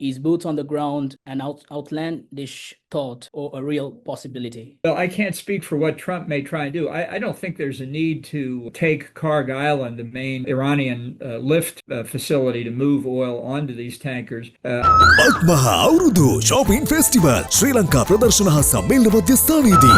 Is boots on the ground an outlandish thought or a real possibility? Well, I can't speak for what Trump may try and do. I don't think there's a need to take Karg Island, the main Iranian lift facility, to move oil onto these tankers. මහා අවුරුදු shopping festival ශ්‍රී ලංකා ප්‍රදර්ශන හා සම්මේලන මධ්‍යස්ථානයේදී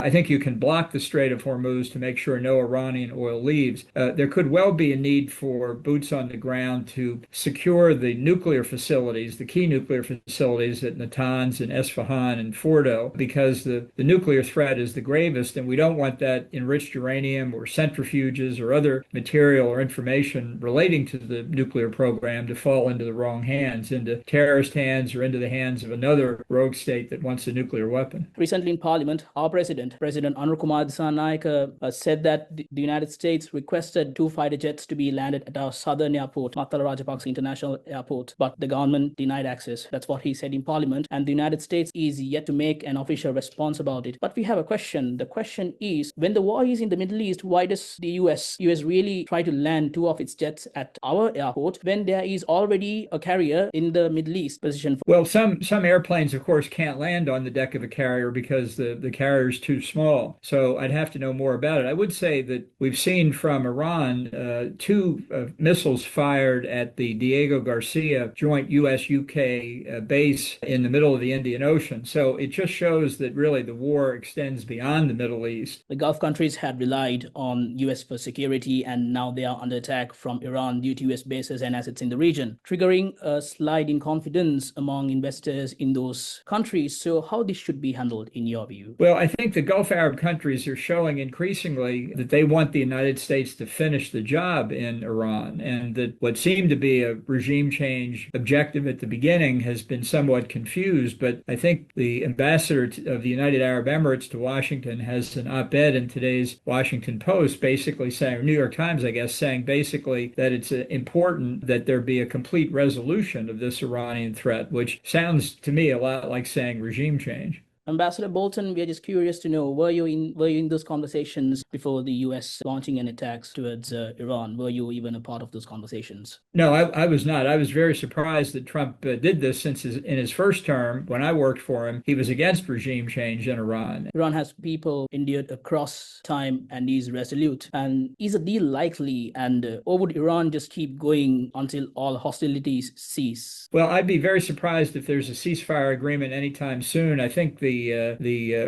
I think you can block the Strait of Hormuz to make sure no Iranian oil leaves. There could well be a need for boots on the ground to secure the nuclear facilities, the key nuclear facilities at Natanz and Esfahan and Fordo, because the nuclear threat is the gravest, and we don't want that enriched uranium or centrifuges or other material or information relating to the nuclear program to fall into the wrong hands, into terrorist hands or into the hands of another rogue state that wants a nuclear weapon. Recently in Parliament, our President Anur Kumar Dissanayake, said that the United States requested 2 fighter jets to be landed at our southern airport, Matala Rajapaksa International Airport, but the government denied access. That's what he said in Parliament, and the United States is yet to make an official response about it. But we have a question. The question is, when the war is in the Middle East, why does the US really try to land 2 of its jets at our airport when there is already a carrier in the Middle East position? Well, some airplanes, of course, can't land on the deck of a carrier because the carrier is too small. So I'd have to know more about it. I would say that we've seen from Iran 2 missiles fired at the Diego Garcia joint US-UK base in the middle of the Indian Ocean. So it just shows that really the war extends beyond the Middle East. The Gulf countries had relied on US for security, and now they are under attack from Iran due to US bases and assets in the region, triggering a slide in confidence among investors in those countries. So how this should be handled in your view? Well, I think the Gulf Arab countries are showing increasingly that they want the United States to finish the job in Iran, and that what seemed to be a regime change objective at the beginning has been somewhat confused. But I think the ambassador of the United Arab Emirates to Washington has an op-ed in today's Washington Post basically saying, or New York Times, I guess, saying basically that it's important that there be a complete resolution of this Iranian threat, which sounds to me a lot like saying regime change. Ambassador Bolton, we are just curious to know, were you in those conversations before the US launching an attacks towards Iran? Were you even a part of those conversations? No, I was not. I was very surprised that Trump did this since in his first term, when I worked for him, he was against regime change in Iran. Iran has people endured across time and is resolute. And is a deal likely? And or would Iran just keep going until all hostilities cease? Well, I'd be very surprised if there's a ceasefire agreement anytime soon. I think the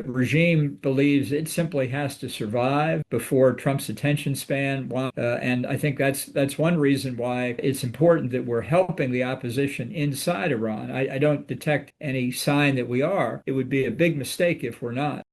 regime believes it simply has to survive before Trump's attention span. And I think that's one reason why it's important that we're helping the opposition inside Iran. I don't detect any sign that we are. It would be a big mistake if we're not.